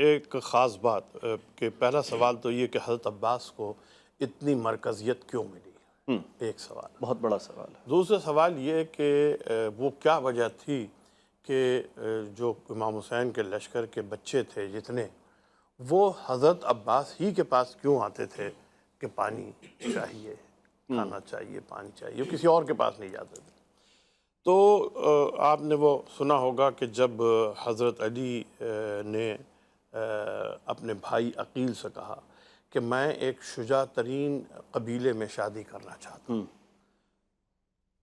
ایک خاص بات کہ پہلا سوال تو یہ کہ حضرت عباس کو اتنی مرکزیت کیوں ملی، ایک سوال بہت بڑا سوال ہے۔ دوسرا سوال یہ کہ وہ کیا وجہ تھی کہ جو امام حسین کے لشکر کے بچے تھے جتنے، وہ حضرت عباس ہی کے پاس کیوں آتے تھے کہ پانی چاہیے، کھانا چاہیے، پانی چاہیے، وہ کسی اور کے پاس نہیں جاتے تھے۔ تو آپ نے وہ سنا ہوگا کہ جب حضرت علی نے اپنے بھائی عقیل سے کہا کہ میں ایک شجاع ترین قبیلے میں شادی کرنا چاہتا ہوں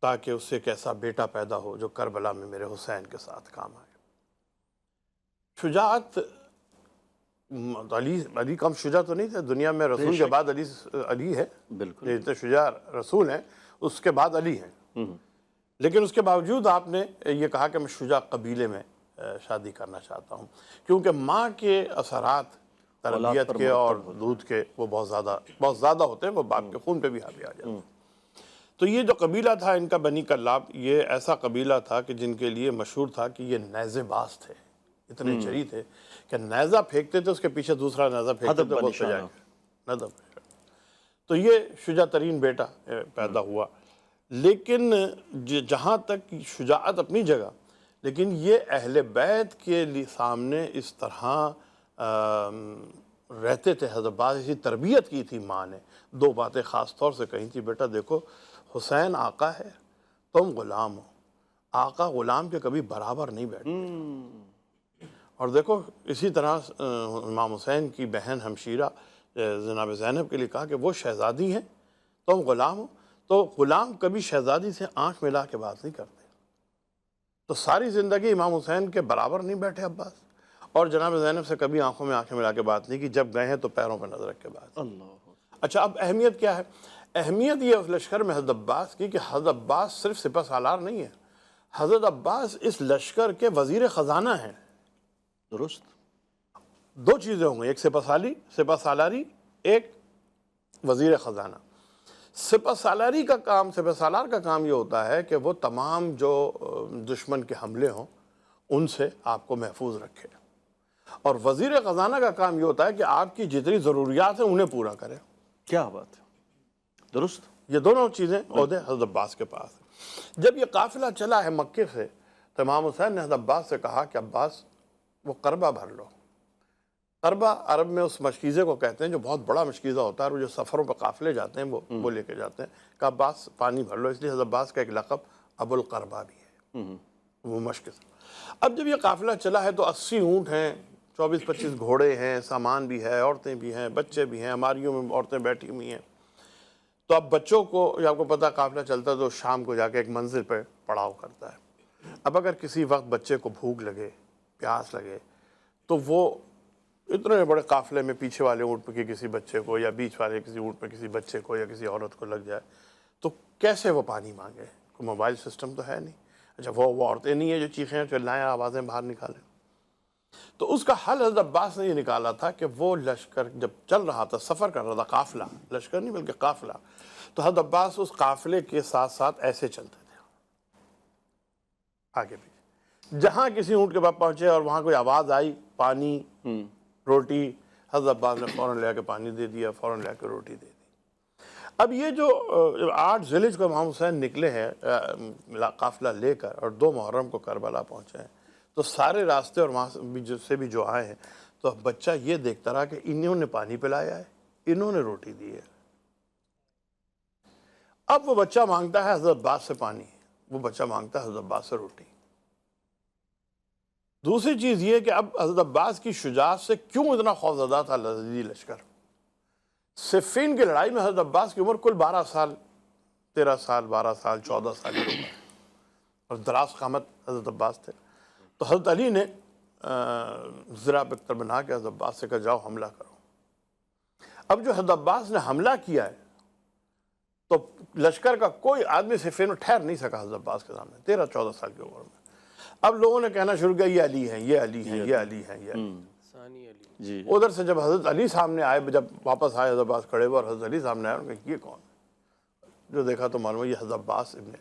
تاکہ اس سے ایک ایسا بیٹا پیدا ہو جو کربلا میں میرے حسین کے ساتھ کام آئے۔ شجاعت، علی کم شجاع تو نہیں تھے، دنیا میں رسول کے بعد علی ہے، بالکل اتنے شجاع رسول ہیں، اس کے بعد علی ہیں، لیکن اس کے باوجود آپ نے یہ کہا کہ میں شجاع قبیلے میں شادی کرنا چاہتا ہوں، کیونکہ ماں کے اثرات تربیت کے اور دودھ کے وہ بہت زیادہ ہوتے ہیں، وہ باپ کے خون پہ بھی حاوی آ جاتے ہیں۔ تو یہ جو قبیلہ تھا ان کا بنی کلاب، یہ ایسا قبیلہ تھا کہ جن کے لیے مشہور تھا کہ یہ نیزے باز تھے، اتنے جری تھے کہ نیزہ پھینکتے تھے اس کے پیچھے دوسرا نیزہ پھینکتے تھے، وہ سجائے ندب۔ تو یہ شجاع ترین بیٹا پیدا ہوا، لیکن جہاں تک شجاعت اپنی جگہ، لیکن یہ اہل بیت کے سامنے اس طرح رہتے تھے، حضرت عباس اسی تربیت کی تھی ماں نے۔ دو باتیں خاص طور سے کہی تھی، بیٹا دیکھو حسین آقا ہے، تم غلام ہو، آقا غلام کے کبھی برابر نہیں بیٹھتے۔ اور دیکھو اسی طرح امام حسین کی بہن ہمشیرہ جناب زینب کے لیے کہا کہ وہ شہزادی ہیں، تم غلام ہو، تو غلام کبھی شہزادی سے آنکھ ملا کے بات نہیں کرتے۔ تو ساری زندگی امام حسین کے برابر نہیں بیٹھے عباس، اور جناب زینب سے کبھی آنکھوں میں آنکھیں ملا کے بات نہیں کی، جب گئے ہیں تو پیروں پہ نظر رکھ کے بات۔ اچھا، اب اہمیت کیا ہے؟ اہمیت یہ اس لشکر میں حضرت عباس کی کہ حضرت عباس صرف سپہ سالار نہیں ہے، حضرت عباس اس لشکر کے وزیر خزانہ ہیں۔ درست، دو چیزیں ہوں گی، ایک سپہ سالاری، ایک وزیر خزانہ۔ سپہ سالاری کا کام، سپہ سالار کا کام یہ ہوتا ہے کہ وہ تمام جو دشمن کے حملے ہوں ان سے آپ کو محفوظ رکھے، اور وزیر خزانہ کا کام یہ ہوتا ہے کہ آپ کی جتنی ضروریات ہیں انہیں پورا کرے۔ کیا بات ہے، درست۔ یہ دونوں چیزیں عہدے حضرت عباس کے پاس ہیں۔ جب یہ قافلہ چلا ہے مکے سے تو امام حسین نے حضرت عباس سے کہا کہ عباس وہ قربہ بھر لو۔ قربہ عرب میں اس مشکیزے کو کہتے ہیں جو بہت بڑا مشکیزہ ہوتا ہے، اور جو سفروں پہ قافلے جاتے ہیں وہ لے کے جاتے ہیں، کہ عباس پانی بھر لو، اس لیے حضرت عباس کا ایک لقب ابو القربہ بھی ہے، وہ مشکیزہ۔ اب جب یہ قافلہ چلا ہے تو 80 اونٹ ہیں، 24-25 گھوڑے ہیں، سامان بھی ہے، عورتیں بھی ہیں، بچے بھی ہیں، ہماریوں میں عورتیں بیٹھی ہوئی ہیں۔ تو اب بچوں کو، آپ کو پتہ قافلہ چلتا ہے تو شام کو جا کے ایک منزل پہ پڑاؤ کرتا ہے۔ اب اگر کسی وقت بچے کو بھوک لگے، پیاس لگے، تو وہ اتنے بڑے قافلے میں پیچھے والے اونٹ پہ کسی بچے کو، یا بیچ والے کسی اونٹ پہ کسی بچے کو یا کسی عورت کو لگ جائے تو کیسے وہ پانی مانگے؟ کوئی موبائل سسٹم تو ہے نہیں۔ اچھا، وہ عورتیں نہیں ہیں جو چیخیں چلائیں، آوازیں باہر نکالیں۔ تو اس کا حل حضرت عباس نے یہ نکالا تھا کہ وہ لشکر جب چل رہا تھا، سفر کر رہا تھا، قافلہ، لشکر نہیں بلکہ قافلہ، تو حضرت عباس اس قافلے کے ساتھ ساتھ ایسے چلتے تھے آگے بھی، جہاں کسی اونٹ کے پاس پہنچے اور وہاں کوئی آواز آئی، پانی، روٹی، حضرت عباس نے فوراً لے کے پانی دے دیا، فوراً لے کے روٹی دے دی۔ اب یہ جو 8 ذیلحجہ کو امام حسین نکلے ہیں قافلہ لے کر، اور 2 محرم کو کربلا پہنچے ہیں، تو سارے راستے اور وہاں سے بھی جو آئے ہیں، تو بچہ یہ دیکھتا رہا کہ انہوں نے پانی پلایا ہے، انہوں نے روٹی دی ہے۔ اب وہ بچہ مانگتا ہے حضرت عباس سے پانی، وہ بچہ مانگتا ہے حضرت عباس سے روٹی۔ دوسری چیز یہ کہ اب حضرت عباس کی شجاعت سے کیوں اتنا خوفزدہ تھا یزیدی لشکر؟ صفین کی لڑائی میں حضرت عباس کی عمر کل 12 سال، 13 سال، 12 سال، 14 سال کی عمر، اور دراز قامت حضرت عباس تھے۔ تو حضرت علی نے زرہ بکتر بنا کے حضرت عباس سے کہا جاؤ حملہ کرو۔ اب جو حضرت عباس نے حملہ کیا ہے تو لشکر کا کوئی آدمی صفین میں ٹھہر نہیں سکا حضرت عباس کے سامنے، 13-14 سال کی عمر میں۔ اب لوگوں نے کہنا شروع کیا یہ علی ہیں، یہ علی ہیں، یہ علی ہیں، یہ علی ہیں۔ ادھر سے جب حضرت علی سامنے آئے، جب واپس آئے حضرت عباس کھڑے ہوئے اور حضرت علی سامنے آئے، انہوں نے کہا یہ کون؟ جو دیکھا تو معلوم ہے یہ حضرت عباس ابن